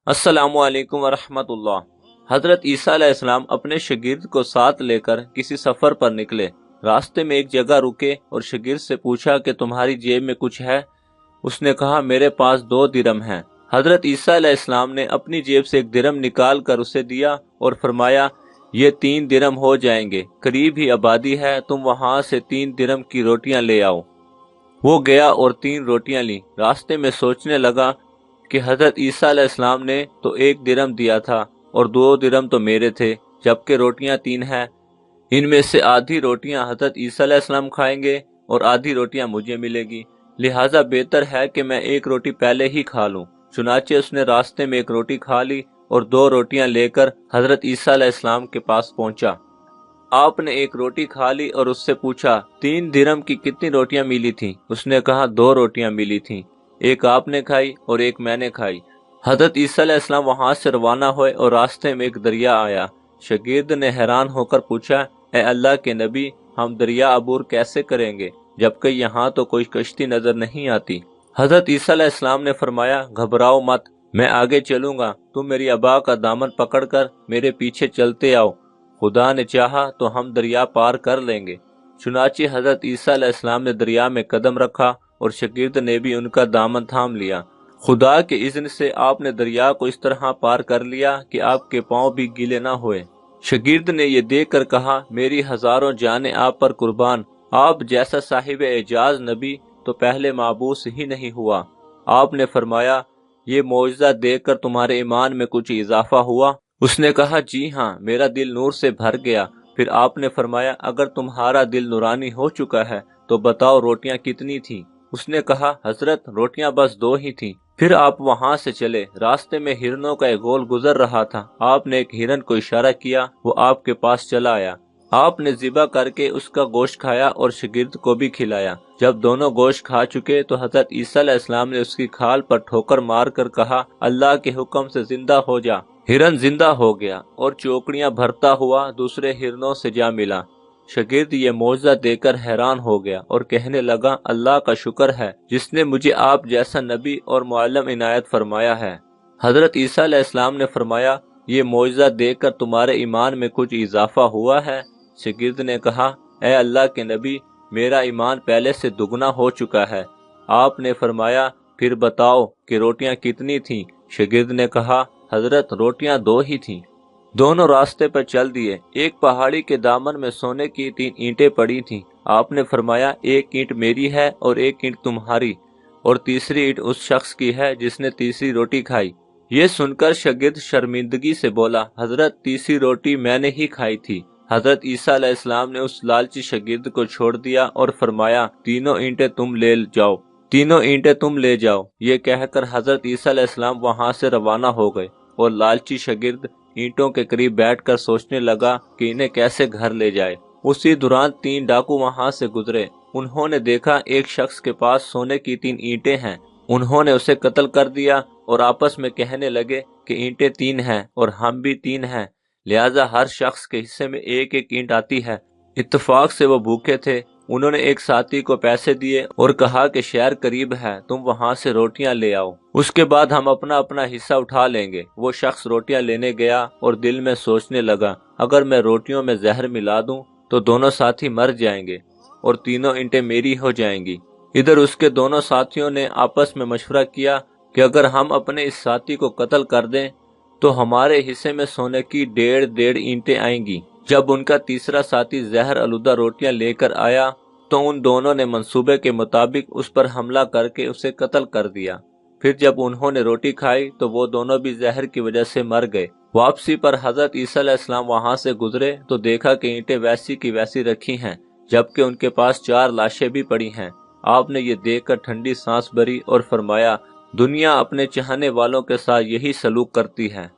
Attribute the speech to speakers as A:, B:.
A: अस्सलामु अलैकुम वरहमतुल्लाह। हजरत ईसा अलैहिस्सलाम अपने शागिर्द को साथ लेकर किसी सफर पर निकले। रास्ते में एक जगह रुके और शागिर्द से पूछा कि तुम्हारी जेब में कुछ है? उसने कहा, मेरे पास 2 दिरहम हैं। हजरत ईसा अलैहिस्सलाम ने अपनी जेब से 1 दिरहम निकाल कर उसे दिया और फरमाया, ये 3 दिरहम हो जाएंगे, करीब ही आबादी है, तुम वहां से 3 दिरहम की रोटियां ले आओ। वो गया और 3 रोटियां ली। रास्ते में सोचने लगा कि हजरत ईसा अलैहिस्सलाम ने तो 1 दिरहम दिया था और 2 दिरहम तो मेरे थे, जबकि रोटियां 3 हैं। इनमें से आधी रोटियां हजरत ईसा अलैहिस्सलाम खाएंगे और आधी रोटियां मुझे मिलेगी, लिहाजा बेहतर है कि मैं 1 रोटी पहले ही खा लूं। चुनाचे उसने रास्ते में 1 रोटी खा ली और 2 रोटियां लेकर हजरत ईसा अलैहिस्सलाम के पास पहुंचा। आपने 1 रोटी खा ली और उससे पूछा, 3 दिरहम की कितनी रोटियां मिली थी? उसने कहा, 2 रोटियां मिली थी, एक आपने खाई और एक मैंने खाई। हजरत ईसा अलैहिस्सलाम वहां से रवाना हुए और रास्ते में एक दरिया आया। शागिर्द ने हैरान होकर पूछा, ए अल्लाह के नबी, हम दरिया अबूर कैसे करेंगे, जबकि यहाँ तो कोई कश्ती नजर नहीं आती। हजरत ईसा अलैहिस्सलाम ने फरमाया, घबराओ मत, मैं आगे चलूंगा, तुम मेरी अबा का दामन पकड़कर मेरे पीछे चलते आओ, खुदा ने चाहा तो हम दरिया पार कर लेंगे। चुनाचे हजरत ईसा अलैहिस्सलाम ने दरिया में कदम रखा और शागिर्द ने भी उनका दामन थाम लिया। खुदा के इज़्न से आपने दरिया को इस तरह पार कर लिया कि आपके पांव भी गीले ना हुए। शागिर्द ने ये देखकर कहा, मेरी हजारों जानें आप पर कुर्बान, आप जैसा साहिब एजाज नबी तो पहले माबूस ही नहीं हुआ। आपने फरमाया, ये मौजज़ा देखकर तुम्हारे ईमान में कुछ इजाफा हुआ? उसने कहा, जी हाँ, मेरा दिल नूर से भर गया। फिर आपने फरमाया, अगर तुम्हारा दिल नूरानी हो चुका है तो बताओ रोटियां कितनी थीं? उसने कहा, हजरत रोटियां बस 2 ही थीं। फिर आप वहां से चले। रास्ते में हिरनों का एक गोल गुजर रहा था। आपने एक हिरन को इशारा किया, वो आपके पास चला आया। आपने ज़िबा करके उसका गोश्त खाया और शागिर्द को भी खिलाया। जब दोनों गोश्त खा चुके तो हजरत ईसा अलैहिस्सलाम ने उसकी खाल पर ठोकर मार कर कहा, अल्लाह के हुक्म से जिंदा हो जा। हिरन जिंदा हो गया और चौकड़ियां भरता हुआ दूसरे हिरनों से जा मिला। शागिर्द ये मौजज़ा देखकर हैरान हो गया और कहने लगा, अल्लाह का शुक्र है जिसने मुझे आप जैसा नबी और मुअल्लिम इनायत फरमाया है। हजरत ईसा अलैहिस्सलाम ने फरमाया, ये मौजज़ा देखकर तुम्हारे ईमान में कुछ इजाफा हुआ है? शागिर्द ने कहा, ए अल्लाह के नबी, मेरा ईमान पहले से दुगना हो चुका है। आपने फरमाया, फिर बताओ कि रोटियां कितनी थीं? शागिर्द ने कहा, हजरत रोटियां 2 ही थीं। दोनों रास्ते पर चल दिए। एक पहाड़ी के दामन में सोने की 3 ईंटें पड़ी थीं। आपने फरमाया, 1 ईंट मेरी है और 1 ईंट तुम्हारी, और तीसरी ईंट उस शख्स की है जिसने तीसरी रोटी खाई। ये सुनकर शागिर्द शर्मिंदगी से बोला, हजरत तीसरी रोटी मैंने ही खाई थी। हजरत ईसा अलैहिस्सलाम ने उस लालची शागिर्द को छोड़ दिया और फरमाया, तीनों ईंटें तुम ले जाओ, तीनों ईंटें तुम ले जाओ। ये कहकर हजरत ईसा अलैहिस्सलाम वहां से रवाना हो गए और लालची शागिर्द ईंटों के करीब बैठकर सोचने लगा कि इन्हें कैसे घर ले जाए। उसी दौरान 3 डाकू वहां से गुजरे। उन्होंने देखा एक शख्स के पास सोने की 3 ईंटें हैं। उन्होंने उसे कत्ल कर दिया और आपस में कहने लगे कि ईंटें 3 हैं और हम भी 3 हैं, लिहाजा हर शख्स के हिस्से में 1-1 ईंट आती है। इत्तेफाक से वो भूखे थे। उन्होंने एक साथी को पैसे दिए और कहा कि शहर करीब है, तुम वहां से रोटियां ले आओ, उसके बाद हम अपना अपना हिस्सा उठा लेंगे। वो शख्स रोटियां लेने गया और दिल में सोचने लगा, अगर मैं रोटियों में जहर मिला दूं तो दोनों साथी मर जाएंगे और तीनों ईंटें मेरी हो जाएंगी। इधर उसके दोनों साथियों ने आपस में मशवरा किया कि अगर हम अपने इस साथी को कत्ल कर दें तो हमारे हिस्से में सोने की 1.5 ईंटें आएंगी। जब उनका तीसरा साथी जहर आलूदा रोटियां लेकर आया तो उन दोनों ने मंसूबे के मुताबिक उस पर हमला करके उसे कत्ल कर दिया। फिर जब उन्होंने रोटी खाई तो वो दोनों भी जहर की वजह से मर गए। वापसी पर हजरत ईसा अलैहिस्सलाम वहां से गुजरे तो देखा कि ईंटें वैसी की वैसी रखी हैं, जबकि उनके पास 4 लाशें भी पड़ी हैं। आपने ये देखकर ठंडी सांस भरी और फरमाया, दुनिया अपने चाहने वालों के साथ यही सलूक करती है।